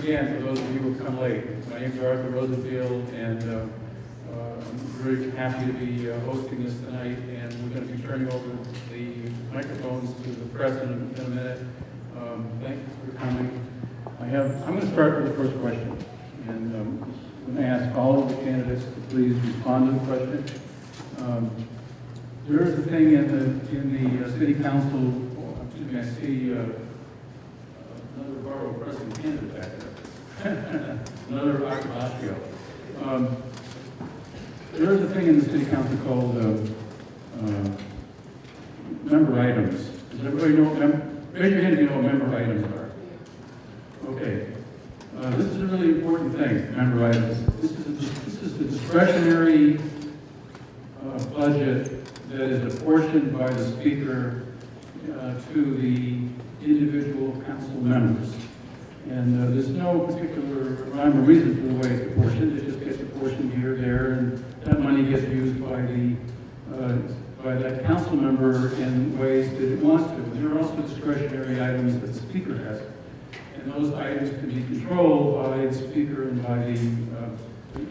again for those of you who have come late. My name is Arthur Rosenfield, and I'm very happy to be hosting this tonight. And we're going to be turning over the microphones to the president in a minute. Thank you for coming. I'm going to start with the first question, and I'm going to ask all of the candidates to please respond to the question. There is a thing in the city council. Excuse me, I see another borough president candidate back there. Another Astoria. There is a thing in the city council called member items. Does everybody know? Raise your hand if you know what member items are. Okay. This is a really important thing, member items. This is the discretionary budget that is apportioned by the speaker to the individual council members. And there's no particular rhyme or reason for the way it's apportioned. It just gets apportioned here, there, and that money gets used by that council member in ways that it wants to. And there are also discretionary items that the speaker has. And those items can be controlled by the speaker, and by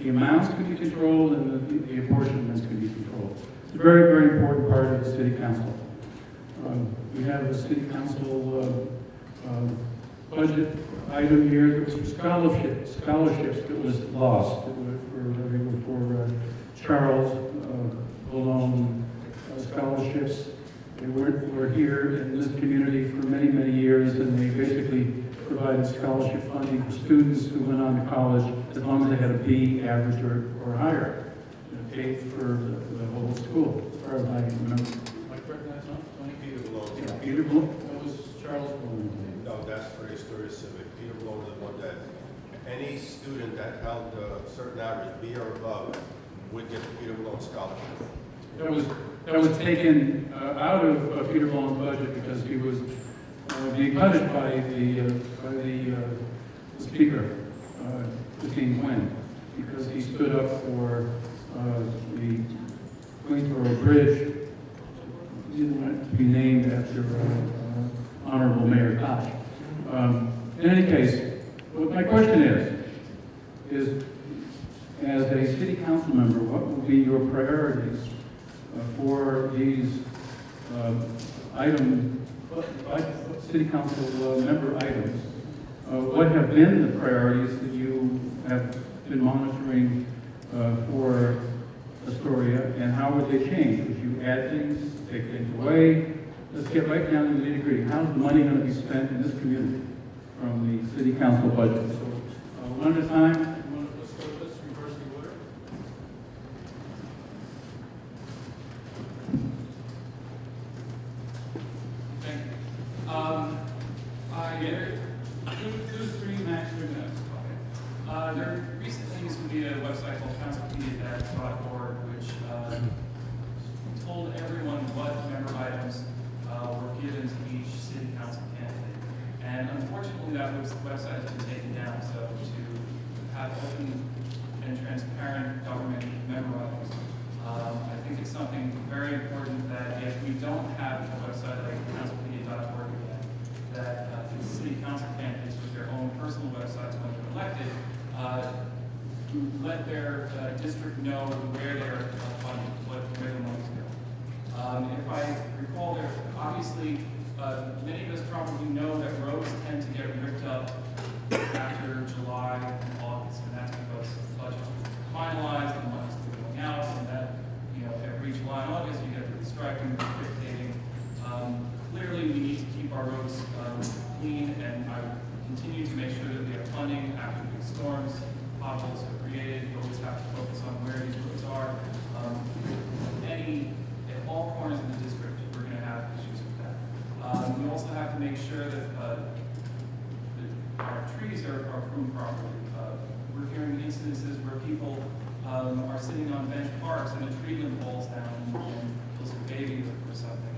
the amounts can be controlled, and the apportionments can be controlled. It's a very, very important part of the city council. We have a city council budget item here. There was scholarships that was lost for Charles Malone scholarships. They were here in this community for many, many years, and they basically provided scholarship funding for students who went on to college as long as they had a B average or higher. It paid for the whole school, as far as I can remember. Am I correct in that, Tom? Peter Malone. Yeah, Peter Malone. That was Charles Malone. No, that's for the Astoria Civic. Peter Malone is the one that any student that held a certain average, B or above, would get the Peter Malone scholarship. That was taken out of Peter Malone's budget because he was being punished by the speaker, Christine Quinn, because he stood up for the Queensboro Bridge. He didn't want it to be named after Honorable Mayor Koch. In any case, what my question is, as a city council member, what will be your priorities for these city council member items? What have been the priorities that you have been monitoring for Astoria, and how would they change? Would you add things, take things away? Let's get right down to the nitty-gritty. How's the money going to be spent in this community from the city council budget? So one at a time. Let's reverse the order. Thank you. Two, three, max 3 minutes. Okay. There are recent things to be a website called councilpedia.org, which told everyone what member items were given to each city council candidate. And unfortunately, that website has been taken down. So to have open and transparent government member items, I think it's something very important that if we don't have a website like councilpedia.org again, that the city council candidates with their own personal websites when they're elected, let their district know where they're funding, where the money's going. If I recall, there obviously many of us probably know that roads tend to get ripped up after July and August, and that's because the budget is finalized and money's going out, and that every July and August you get the striping, the paving. Clearly, we need to keep our roads clean, and I continue to make sure that we have funding after big storms. Potholes are created. We always have to focus on where these roads are. At all corners of the district, we're going to have issues with that. We also have to make sure that our trees are pruned properly. We're hearing incidences where people are sitting on bench parks and a tree limb falls down and kills a baby or something.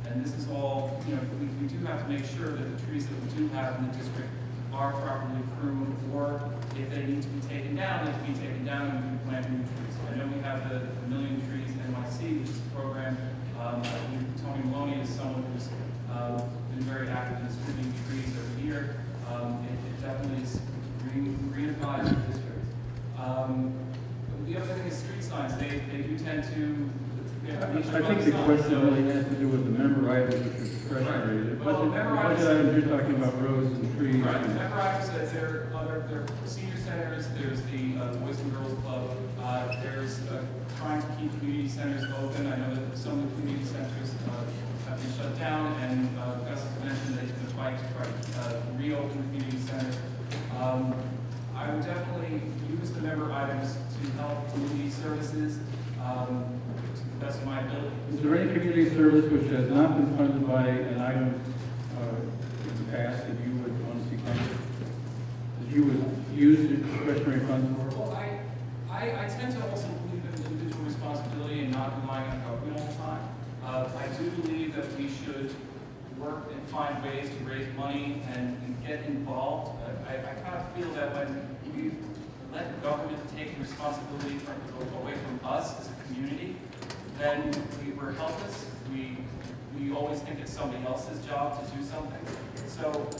And this is all, we do have to make sure that the trees that we do have in the district are properly pruned, or if they need to be taken down, they can be taken down and we can plant new trees. I know we have the Million Trees NYC, which is a program. I believe Tony Maloney is someone who's been very active in distributing trees every year. It definitely is they do tend to. I think the question really has to do with the member items, which are discretionary. The Well, budget, member the budget items- items, you're talking about roads and trees. Right, member items, there are senior centers, there's the Boys and Girls Club, there's trying to keep community centers open. I know that some of the community centers have been shut down, and Gus has mentioned that he's going to fight to try to reopen the community centers. I would definitely use the member items to help community services to the best of my ability. Is there any community service which has not been funded by an item in the past that you would want to see funded? That you would use the discretionary funds for? Well, I tend to also believe in individual responsibility and not relying on government all the time. I do believe that we should work and find ways to raise money and get involved. I kind of feel that when we let the government take responsibility away from us as a community, then we're helpless. We always think it's somebody else's job to do something. So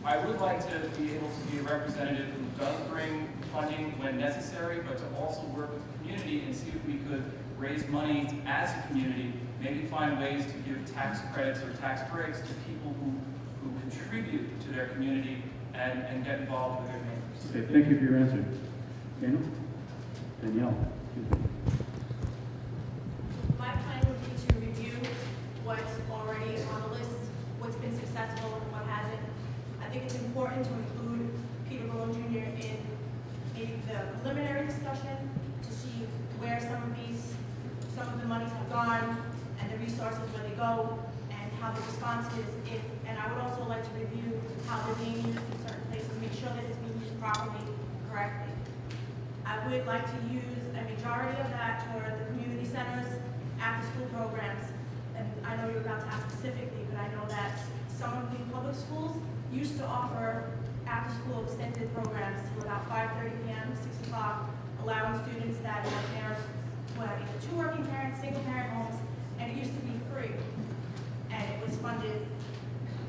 I would like to be able to be a representative who does bring funding when necessary, but to also work with the community and see if we could raise money as a community, maybe find ways to give tax credits or tax breaks to people who contribute to their community and get involved with their neighbors. Okay, thank you for your answer. Daniel? Danielle? My plan would be to review what's already on the list, what's been successful and what hasn't. I think it's important to include Peter Malone Jr. in maybe the preliminary discussion to see where some of the monies have gone and the resources where they go and how the response is. And I would also like to review how they're being used in certain places, make sure that it's being used properly, correctly. I would like to use a majority of that toward the community centers, after-school programs. And I know you're about to ask specifically, but I know that some of the public schools used to offer after-school extended programs till about 5:30 p.m., 6 o'clock, allowing students that have parents who have either two working parents, single-parent homes, and it used to be free. And it was funded,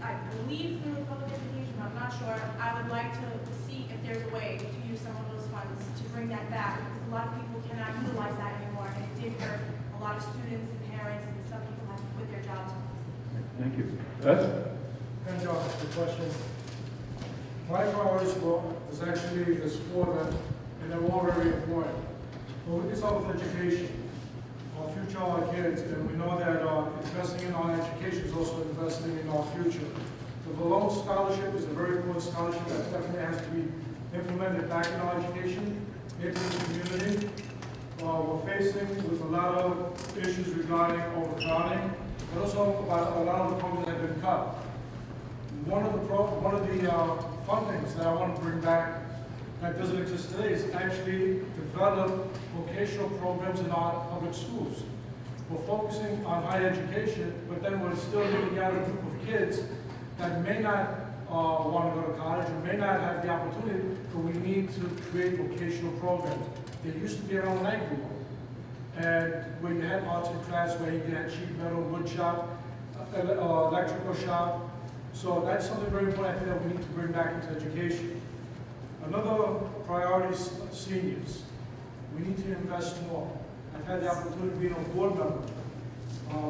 I believe, through public education, I'm not sure. I would like to see if there's a way to use some of those funds to bring that back, because a lot of people cannot utilize that anymore, and it did hurt a lot of students and parents, and some people have to quit their jobs. Thank you. Gus? Thank you for the question. My priorities was actually this for them, and they're all very important. But we can start with education. Our future are our kids, and we know that investing in our education is also investing in our future. The Malone Scholarship is a very important scholarship that definitely has to be implemented back in our education, into the community. We're facing with a lot of issues regarding overcrowding, but also about a lot of the programs that have been cut. One of the fundings that I want to bring back that doesn't exist today is actually develop vocational programs in our public schools. We're focusing on higher education, but then we're still looking at a group of kids that may not want to go to college or may not have the opportunity, but we need to create vocational programs. They used to be around when I grew up. And when you had arts in class where you had sheet metal, wood shop, electrical shop. So that's something very important I think that we need to bring back into education. Another priority is seniors. We need to invest more. I've had the opportunity of being a board member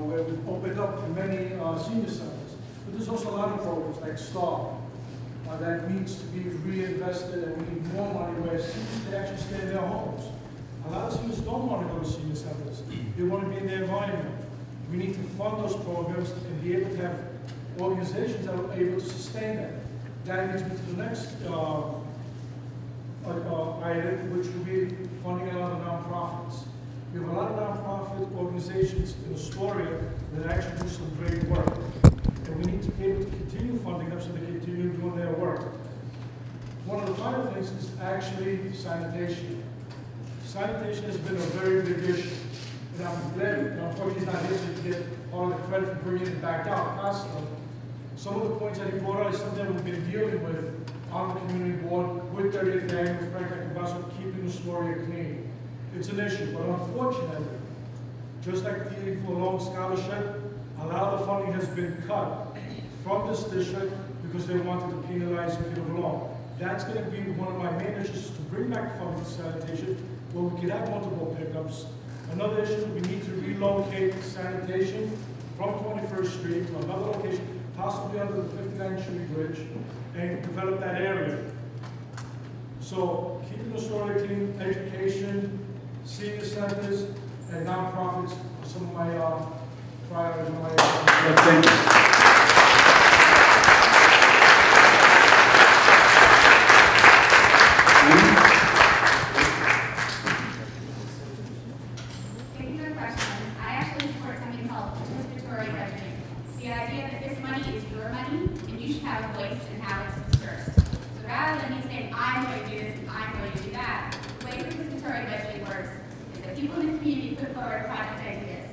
where we've opened up to many senior centers. But there's also a lot of programs like STAR that needs to be reinvested, and we need more money where seniors can actually stay in their homes. A lot of seniors don't want to go to senior centers. They want to be in their environment. We need to fund those programs and be able to have organizations that are able to sustain that. That leads me to the next item, which would be funding a lot of nonprofits. We have a lot of nonprofit organizations in Astoria that actually do some great work. And we need to be able to continue funding them so they continue doing their work. One of the final things is actually sanitation. Sanitation has been a very big issue. And I'm glad, unfortunately he's not here to get all the credit for bringing it back out constantly. Some of the points that he brought out is something that we've been dealing with on the community board with 30th Avenue, with Frank Acabasso, keeping Astoria clean. It's an issue, but unfortunately, just like the Malone Scholarship, a lot of the funding has been cut from this district because they wanted to penalize Peter Malone. That's going to be one of my main issues, to bring back funding to sanitation, where we can have multiple pickups, Another issue, we need to relocate sanitation from 21st Street to another location, possibly under the 59th Street Bridge, and develop that area. So keeping the story clean, education, senior centers, and nonprofits are some of my priorities. Thank you. Thank you for the question. I actually support something called participatory budgeting. It's the idea that this money is your money, and you should have a voice in how it's dispersed. So rather than you saying, I'm going to do this and I'm going to do that, the way participatory budgeting works is that people in the community put forward project ideas.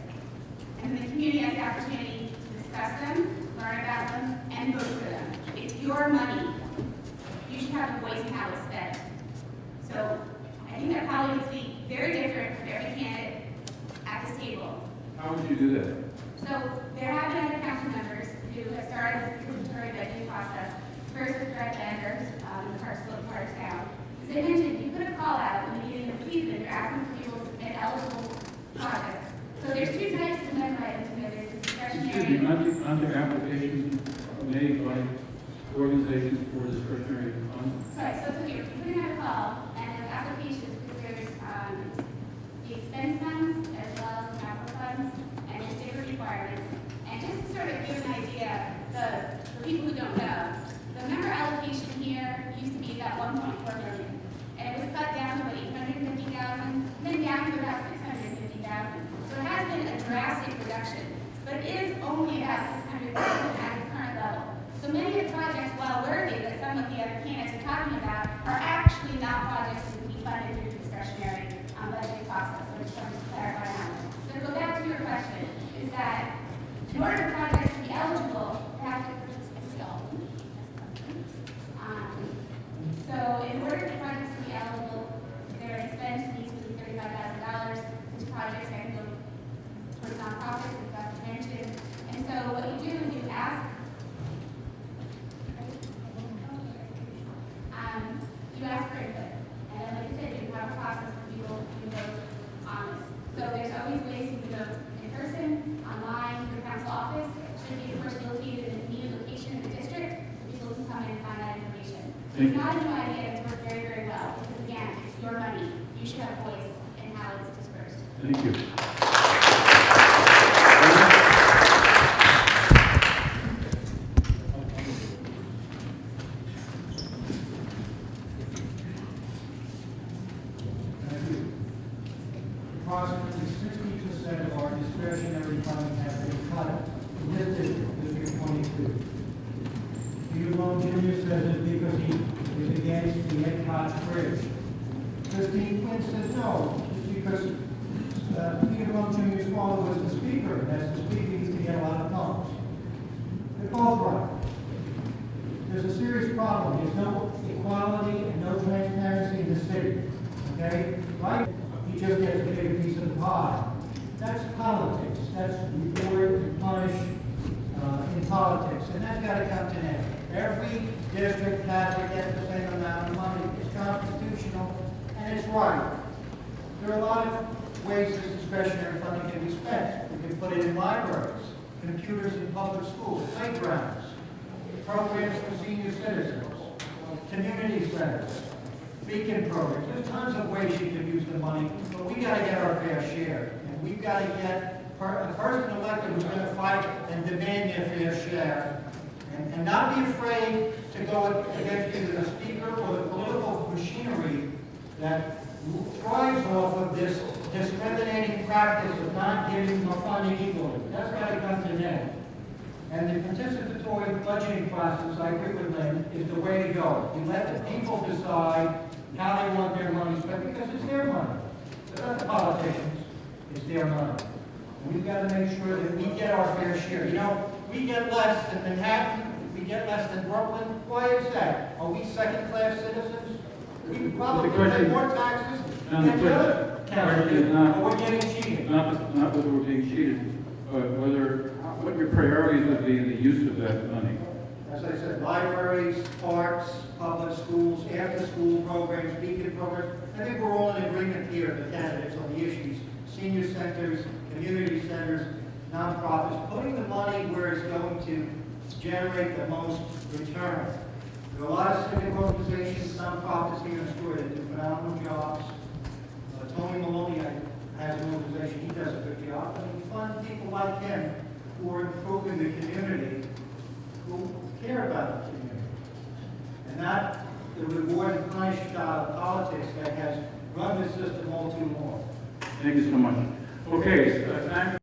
And then the community has the opportunity to discuss them, learn about them, and vote for them. It's your money. You should have a voice in how it's spent. So I think that probably would be very different for every candidate at this table. How would you do that? So there have been other council members who have started this participatory budgeting process, first with direct vendors in the Parksville part of town. As I mentioned, you put a call out in the beginning of the season, you're asking for people to submit eligible projects. So there's two types of member items, there's the Excuse me, discretionary. aren't there applications made by organizations for discretionary funds? Right, so you're putting out a call, and there's applications, there's the expense funds as well as the capital funds, and there's different requirements. And just to sort of give an idea, for people who don't know, the member allocation here used to be about 1.4 million. And it was cut down to about 850,000, then down to about 650,000. So it has been a drastic reduction, but it is only about 600,000 at its current level. So many of the projects, while worthy that some of the other candidates are talking about, are actually not projects that can be funded through the discretionary budgeting process. So I just wanted to clarify that. So to go back to your question, is that in order for projects to be eligible, they have to so in order for projects to be eligible, their expense needs to be $35,000. These projects that can go towards nonprofits, as Dr. mentioned. And so what you do is you ask for input. And then, like I said, you have a process for people to vote on this. So there's always ways you can vote in person, online, through council office. It should be, of course, located in the immediate location of the district, so people can come in and find that information. It's not a new idea, it's worked very, very well, because again, it's your money. You should have a voice in how it's dispersed. Thank you. Approximately 60% of our discretionary funds have been cut in this district, District 22. Peter Long Jr. says it because he is against the Ed Koch Bridge. Christine Quinn says no, it's because Peter Long Jr.'s father was the speaker, and as the speaker, he used to get a lot of votes. They're both right. There's a serious problem. There's no equality and no transparency in the city. Okay? Right? He just gets a bigger piece of the pie. That's politics. That's reward and punish in politics. And that's got to come to an end. Every district has to get the same amount of money. It's constitutional and it's right. There are a lot of ways this discretionary funding can be spent. We can put it in libraries, computers in public schools, playgrounds, programs for senior citizens, community centers, beacon programs. There's tons of ways you can use the money, but we got to get our fair share. And we've got to get a person elected who's going to fight and demand their fair share. And not be afraid to go against either the speaker or the political machinery that thrives off of this discriminating practice of not giving or funding equally. That's got to come to an end. And the participatory budgeting process, I agree with Lynn, is the way to go. You let the people decide how they want their money spent because it's their money. They're not the politicians. It's their money. And we've got to make sure that we get our fair share. You know, we get less than Manhattan. We get less than Brooklyn. Why is that? Are we second-class citizens? We probably pay more taxes than the other counties, but we're getting cheated. Not whether we're being cheated, but what your priorities would be in the use of that money. As I said, libraries, parks, public schools, after-school programs, beacon programs. I think we're all in agreement here, the candidates, on the issues senior centers, community centers, nonprofits, putting the money where it's going to generate the most return. There are a lot of civic organizations, nonprofits here in Astoria that do phenomenal jobs. Tony Maloney has an organization, he does a good job, and we fund people like him who are improving the community, who care about the community. And not the reward and punish style of politics that has run the system all too long. Thank you so much. Okay, time